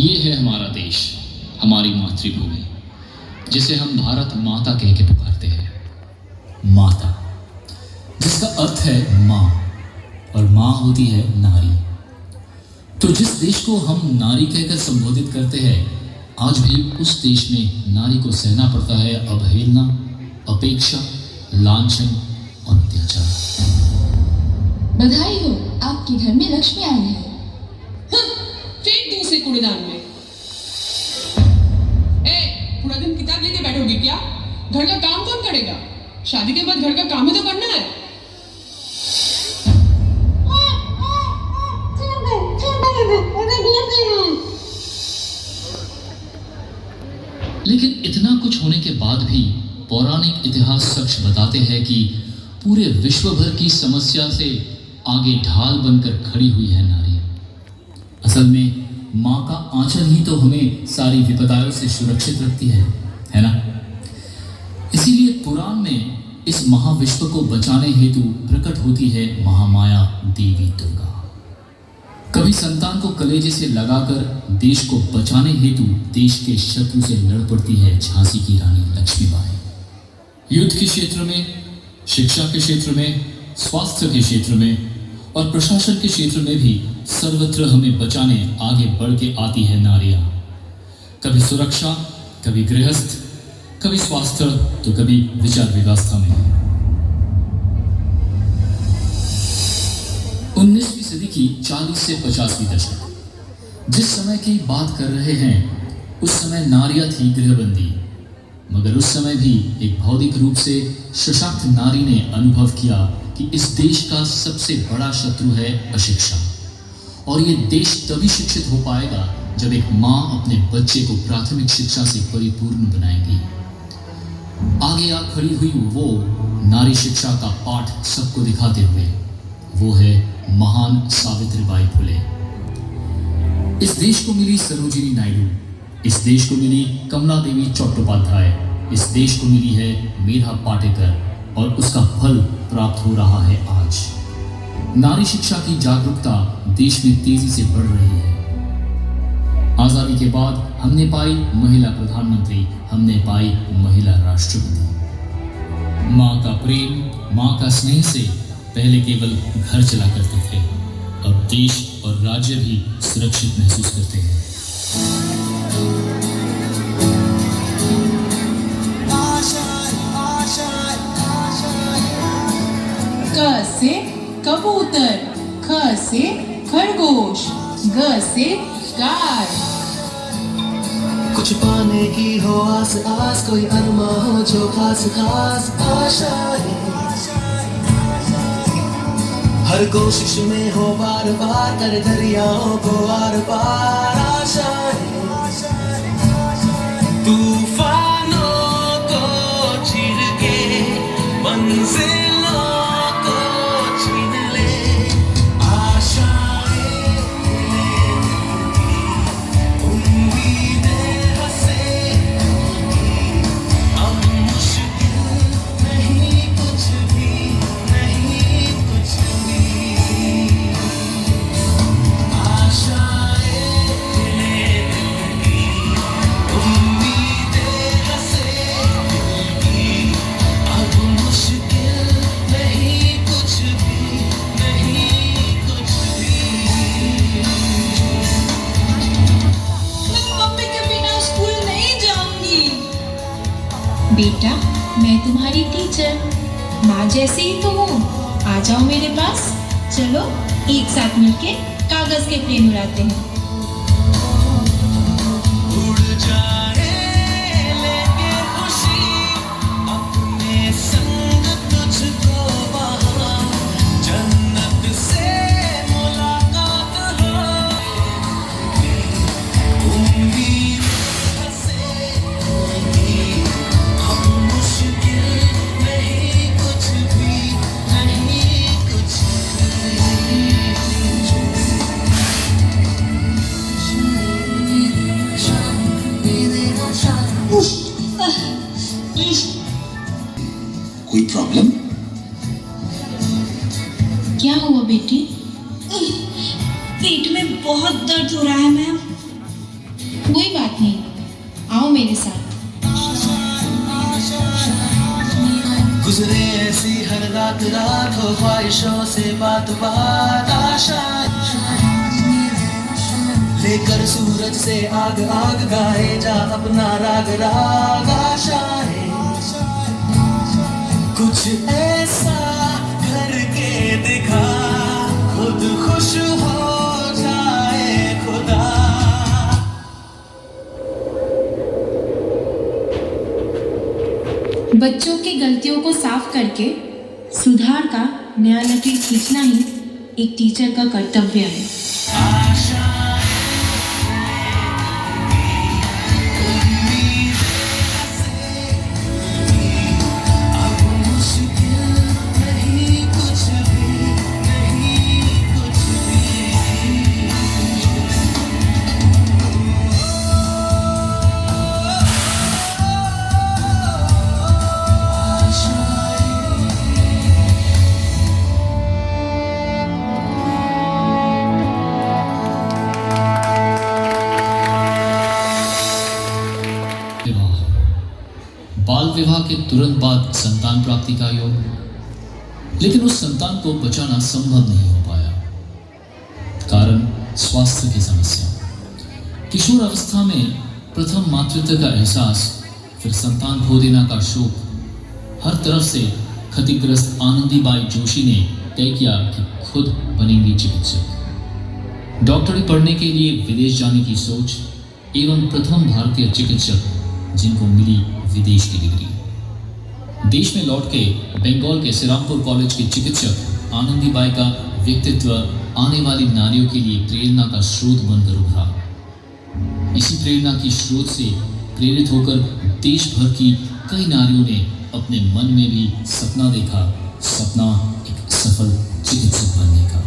ये है हमारा देश, हमारी मातृभूमि, जिसे हम भारत माता कह के पुकारते हैं। माता, जिसका अर्थ है माँ, और माँ होती है नारी। तो जिस देश को हम नारी कहकर संबोधित करते हैं, आज भी उस देश में नारी को सहना पड़ता है अवहेलना, अपेक्षा, लांछन और अत्याचार। बधाई हो, आपके घर में लक्ष्मी आई है। फेंक दो उसे कूड़ेदान में। पूरा दिन किताब लेके बैठोगी क्या? घर का काम कौन करेगा? शादी के बाद घर का काम ही तो करना है। लेकिन इतना कुछ होने के बाद भी पौराणिक इतिहास सच बताते हैं कि पूरे विश्व भर की समस्या से आगे ढाल बनकर खड़ी हुई है नारी। असल में माँ का आंचल ही तो हमें सारी विपदाओं से सुरक्षित रखती है ना? इसीलिए पुराण में इस महाविश्व को बचाने हेतु प्रकट होती है महामाया देवी दुर्गा। कभी संतान को कलेजे से लगाकर देश को बचाने हेतु देश के शत्रु से लड़ पड़ती है झांसी की रानी लक्ष्मीबाई। युद्ध के क्षेत्र में, शिक्षा के क्षेत्र में, स्वास्थ्य के क्षेत्र में और प्रशासन के क्षेत्र में भी सर्वत्र हमें बचाने आगे बढ़ के आती है नारियां। कभी सुरक्षा, कभी गृहस्थ, कभी स्वास्थ्य, तो कभी विचार व्यवस्था में। 19वीं सदी की 40 से 50वीं दशक, जिस समय की बात कर रहे हैं, उस समय नारियां थी गृहबंदी। मगर उस समय भी एक भौतिक रूप से सशक्त नारी ने अनुभव किया कि इस देश का सबसे बड़ा शत्रु है अशिक्षा, और ये देश तभी शिक्षित हो पाएगा जब एक माँ अपने बच्चे को प्राथमिक शिक्षा से परिपूर्ण बनाएगी। आगे आ खड़ी हुई वो नारी शिक्षा का पाठ सबको दिखाते हुए, वो है महान सावित्रीबाई फुले। इस देश को मिली सरोजिनी नायडू, इस देश को मिली कमला देवी चट्टोपाध्याय, इस देश को मिली है मेधा पाटेकर, और उसका फल प्राप्त हो रहा है आज। नारी शिक्षा की जागरूकता देश में तेजी से बढ़ रही है। आजादी के बाद हमने पाई महिला प्रधानमंत्री, हमने पाई महिला राष्ट्रपति। माँ का प्रेम, माँ का स्नेह से पहले केवल घर चला करते थे, अब देश और राज्य भी सुरक्षित महसूस करते हैं। क से कबूतर, ख से खरगोश, ग से गाय। कुछ पाने की हो आस आस, कोई अरमा हो जो खास खास आशाएं, हर कोशिश में हो बार बार कर दरियाओं को आर पार आशाएं, तूफानों को चीर के मंजिलों को छीन ले आशाएं, उम्मीदें हंसेंगी, अब मुश्किल नहीं कुछ भी, नहीं कुछ भी, आशाएं लेंगी, उम्मीदें हंसेंगी, अब मुश्किल नहीं कुछ भी, नहीं कुछ भी। मैं मम्मी के बिना स्कूल नहीं जाऊंगी। बेटा, मैं तुम्हारी टीचर, माँ जैसे ही तो हूँ। आ जाओ मेरे पास, चलो एक साथ मिलके कागज के प्लेन उड़ाते हैं। उड़ जाए लेके खुशी अपने संग तुझको वहाँ, जन्नत से मुलाकात हो, उम्मीद हंसेगी, अब मुश्किल नहीं कुछ भी, नहीं कुछ भी। दर्द हो रहा है मैम। कोई बात नहीं, आओ मेरे साथ। गुजरे ऐसी हर रात रात हो ख्वाहिशों से बात बात आशा लेकर सूरज से आग आग गाए जा अपना राग राग आशाएं कुछ ऐसा करके दिखा खुद खुश हो जाए खुदा। बच्चों की गलतियों को साफ करके सुधार का नया लकीर खींचना ही एक टीचर का कर्तव्य है। बाल विवाह के तुरंत बाद संतान प्राप्ति का योग, लेकिन उस संतान को बचाना संभव नहीं हो पाया। कारण स्वास्थ्य की समस्या। किशोर अवस्था में प्रथम मातृत्व का एहसास, फिर संतान खो देना का शोक, हर तरफ से क्षतिग्रस्त आनंदीबाई जोशी ने तय किया कि खुद बनेंगी चिकित्सक। डॉक्टरी पढ़ने के लिए विदेश जाने की सोच एवं प्रथम भारतीय चिकित्सक जिनको मिली विदेश की डिग्री। देश में लौट के बंगाल के श्रीरामपुर कॉलेज के चिकित्सक आनंदीबाई का व्यक्तित्व आने वाली नारियों के लिए प्रेरणा का स्रोत बनकर उभरा। इसी प्रेरणा की स्रोत से प्रेरित होकर देश भर की कई नारियों ने अपने मन में भी सपना देखा, सपना एक सफल चिकित्सक बनने का।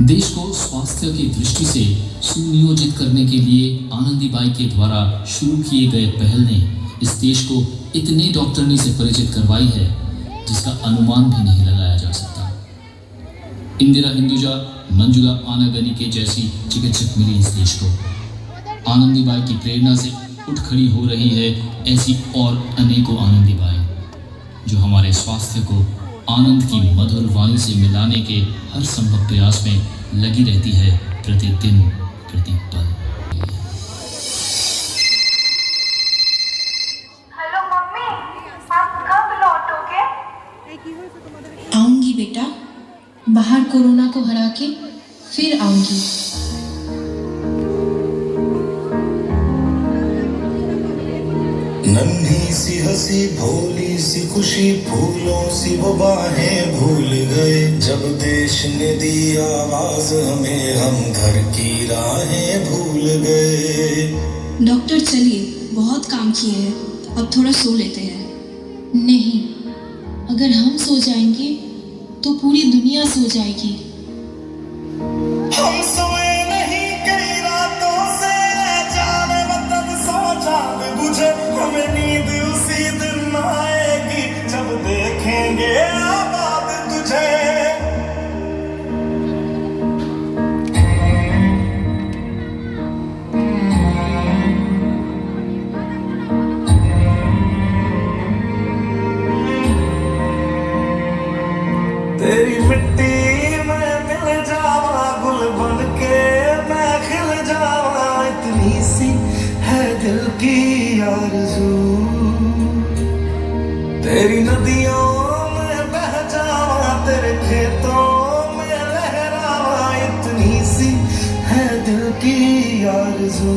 देश को स्वास्थ्य की दृष्टि से सुनियोजित करने के लिए आनंदीबाई के द्वारा शुरू किए गए पहल ने इस देश को इतने डॉक्टरनी से परिचित करवाई है जिसका अनुमान भी नहीं लगाया जा सकता। इंदिरा हिंदुजा, मंजुला आनागनी के जैसी चिकित्सक मिली इस देश को। आनंदीबाई की प्रेरणा से उठ खड़ी हो रही है ऐसी और अनेकों आनंदीबाई जो हमारे स्वास्थ्य को आनंद की मधुर वाणी से मिलाने के हर संभव प्रयास में लगी रहती है प्रतिदिन प्रतिपल। हेलो मम्मी, आप कब लौटोगे? आऊंगी बेटा, बाहर कोरोना को हरा के फिर आऊंगी। नन्ही सी हंसी भोली सी खुशी फूलों सी वो बाहें भूल गए जब देश ने दी आवाज हमें हम घर की राहें भूल गए। डॉक्टर चलिए, बहुत काम किए हैं, अब थोड़ा सो लेते हैं। नहीं, अगर हम सो जाएंगे तो पूरी दुनिया सो जाएगी। हम सोए नहीं कई रातों से जाने वतन सो जाने बुझे हमें नींद उसी दिन आएगी जब देखेंगे आबाद तुझे। तेरी मिट्टी में मिल जावा गुल बन के मैं खिल जावा इतनी सी है दिल की आरज़ू। तेरी नदियों में बह जावा तेरे खेतों में लहरावा इतनी सी है दिल की आरज़ू।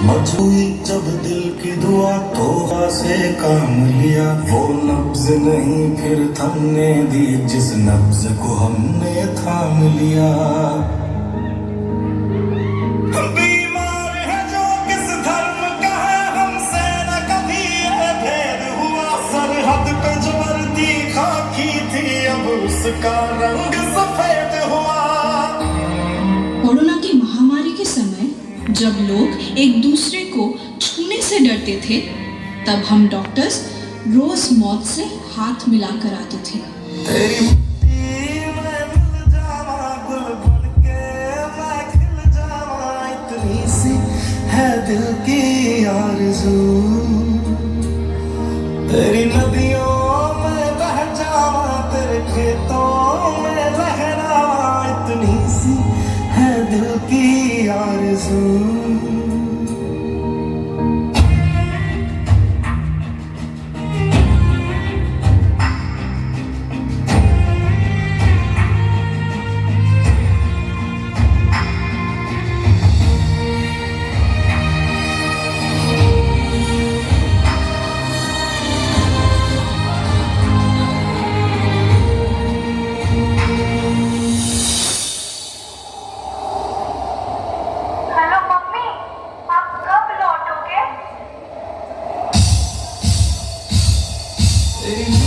मजबूरी जब दिल की दुआ तोबा से काम लिया वो नब्ज नहीं फिर थमने दी जिस नब्ज को हमने थाम लिया। बीमार है जो किस धर्म का है हमसे न कभी ये भेद हुआ सरहद पे जिसका रंग सफेद हुआ। कोरोना की महामारी के समय जब लोग एक दूसरे को छूने से डरते थे, तब हम डॉक्टर्स रोज मौत से हाथ मिलाकर आते थे। तेरी मिट्टी में मिल जावा, गुल बन के मैं खिल जावा, इतनी सी है दिल की आरज़ू। तेरी नदियों में बह जावा, तेरे खेतों में लहरावा, इतनी सी है दिल की आरज़ू। हेलो मम्मी, आप कब लौटोगे? तेरी